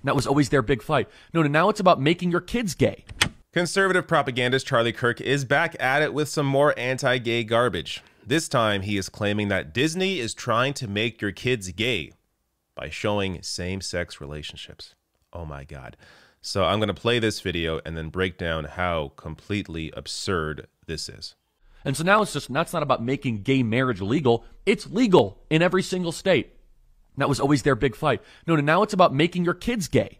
That was always their big fight. No, now it's about making your kids gay. Conservative propagandist Charlie Kirk is back at it with some more anti-gay garbage. This time, he is claiming that Disney is trying to make your kids gay by showing same-sex relationships. Oh my God. So I'm going to play this video and then break down how completely absurd this is. And so now that's not about making gay marriage legal. It's legal in every single state. That was always their big fight. No, now it's about making your kids gay.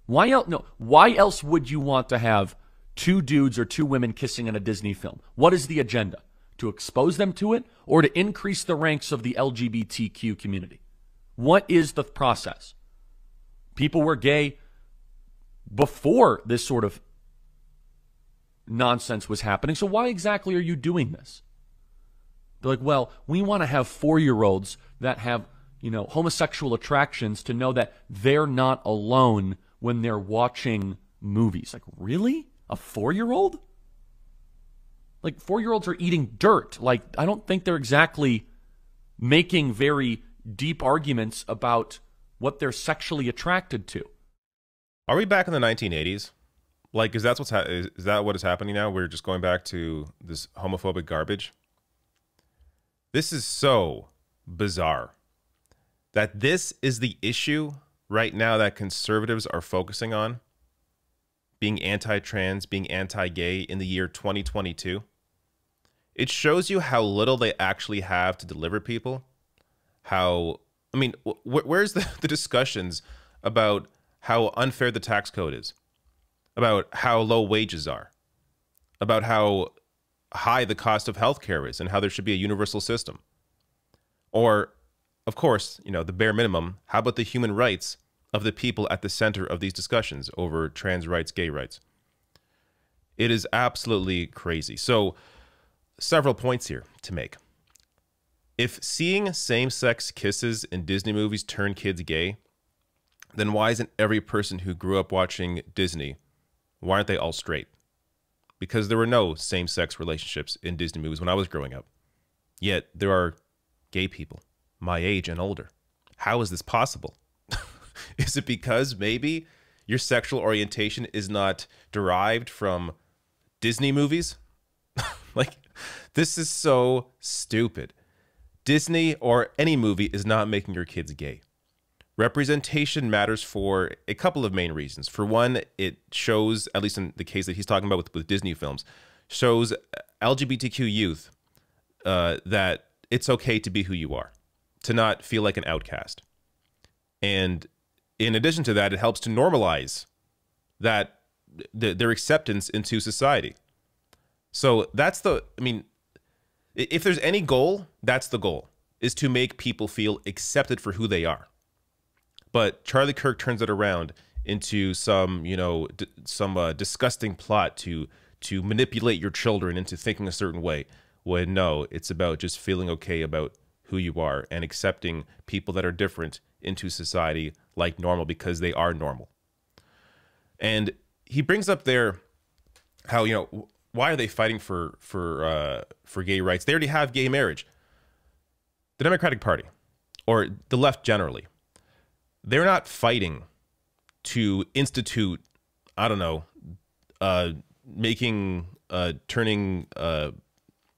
Why else? No, why else would you want to have two dudes or two women kissing in a Disney film? What is the agenda? To expose them to it or to increase the ranks of the LGBTQ community? What is the process? People were gay before this sort of nonsense was happening. So why exactly are you doing this? They're like, well, we want to have 4-year-olds that have, homosexual attractions to know that they're not alone when they're watching movies. Like, really? A 4-year-old? Like, 4-year-olds are eating dirt. Like, I don't think they're exactly making very deep arguments about what they're sexually attracted to. Are we back in the 1980s? Like, is that what is happening now? We're just going back to this homophobic garbage? This is so bizarre that this is the issue right now that conservatives are focusing on, being anti-trans, being anti-gay in the year 2022. It shows you how little they actually have to deliver people. Where's the discussions about how unfair the tax code is, about how low wages are, about how high the cost of healthcare is and how there should be a universal system? Or, of course, the bare minimum, how about the human rights of the people at the center of these discussions over trans rights, gay rights? It is absolutely crazy. So, several points here to make. If seeing same-sex kisses in Disney movies turn kids gay, then why isn't every person who grew up watching Disney, why aren't they all straight? Because there were no same-sex relationships in Disney movies when I was growing up. Yet there are gay people my age and older. How is this possible? Is it because maybe your sexual orientation is not derived from Disney movies? Like, this is so stupid. Disney or any movie is not making your kids gay. Representation matters for a couple of main reasons. For one, it shows, at least in the case that he's talking about with Disney films, shows LGBTQ youth that it's okay to be who you are, to not feel like an outcast. And in addition to that, it helps to normalize that their acceptance into society. So that's if there's any goal, that's the goal, is to make people feel accepted for who they are. But Charlie Kirk turns it around into some disgusting plot to manipulate your children into thinking a certain way, when no, it's about just feeling okay about who you are and accepting people that are different into society like normal because they are normal. And he brings up there how, why are they fighting for gay rights? They already have gay marriage. The Democratic Party, or the left generally, they're not fighting to institute, turning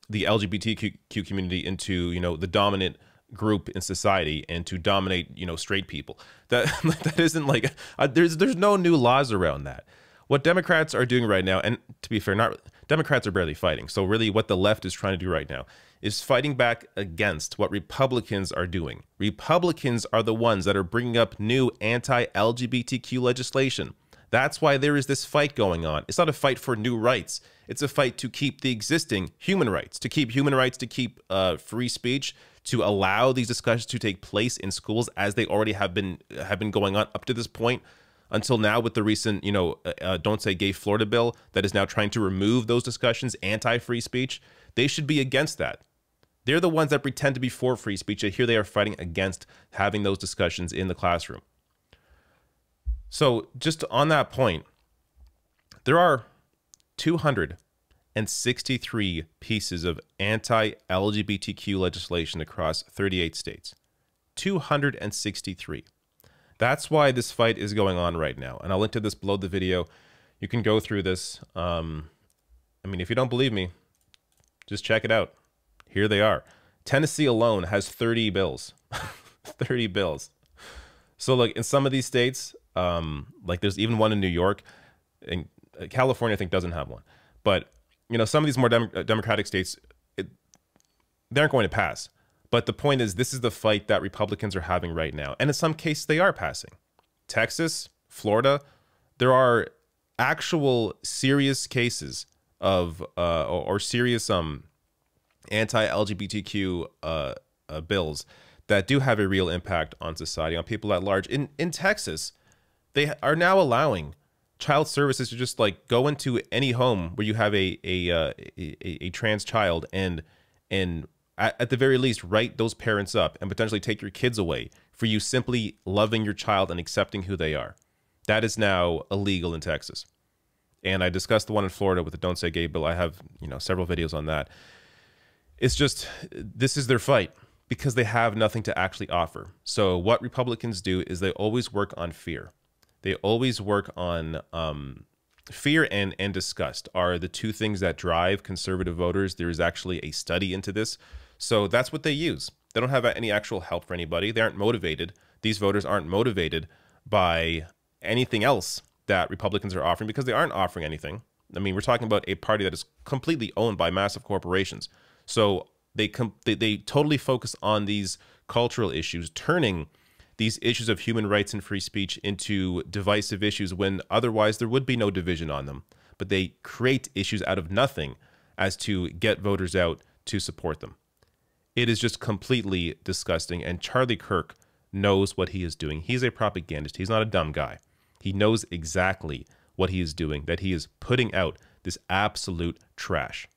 the LGBTQ community into, the dominant group in society and to dominate, straight people. That isn't like, there's no new laws around that. What Democrats are doing right now, and to be fair, Democrats are barely fighting. So really what the left is trying to do right now is fighting back against what Republicans are doing. Republicans are the ones that are bringing up new anti-LGBTQ legislation. That's why there is this fight going on. It's not a fight for new rights. It's a fight to keep the existing human rights, to keep free speech, to allow these discussions to take place in schools as they already have been going on up to this point, until now with the recent, Don't Say Gay Florida bill that is now trying to remove those discussions, anti-free speech. They should be against that. They're the ones that pretend to be for free speech, and here they are fighting against having those discussions in the classroom. So just on that point, there are 263 pieces of anti-LGBTQ legislation across 38 states. 263. That's why this fight is going on right now. And I'll link to this below the video. You can go through this. I mean, if you don't believe me, just check it out. Here they are. Tennessee alone has 30 bills. 30 bills. So like in some of these states, like there's even one in New York, and California I think doesn't have one. But you know, some of these more democratic states, they aren't going to pass. But the point is, this is the fight that Republicans are having right now. And in some cases, they are passing. Texas, Florida, there are actual serious cases of, or serious anti-LGBTQ bills that do have a real impact on society, on people at large. In Texas, they are now allowing child services to just like go into any home where you have a trans child and at the very least write those parents up and potentially take your kids away for you simply loving your child and accepting who they are. That is now illegal in Texas. And I discussed the one in Florida with the Don't Say Gay bill. I have, you know, several videos on that. It's just, this is their fight because they have nothing to actually offer. So what Republicans do is they always work on fear. They always work on fear and disgust are the two things that drive conservative voters. There is actually a study into this. So that's what they use. They don't have any actual help for anybody. They aren't motivated. These voters aren't motivated by anything else that Republicans are offering because they aren't offering anything. I mean, we're talking about a party that is completely owned by massive corporations. So they totally focus on these cultural issues, turning these issues of human rights and free speech into divisive issues when otherwise there would be no division on them. But they create issues out of nothing as to get voters out to support them. It is just completely disgusting. And Charlie Kirk knows what he is doing. He's a propagandist. He's not a dumb guy. He knows exactly what he is doing, that he is putting out this absolute trash.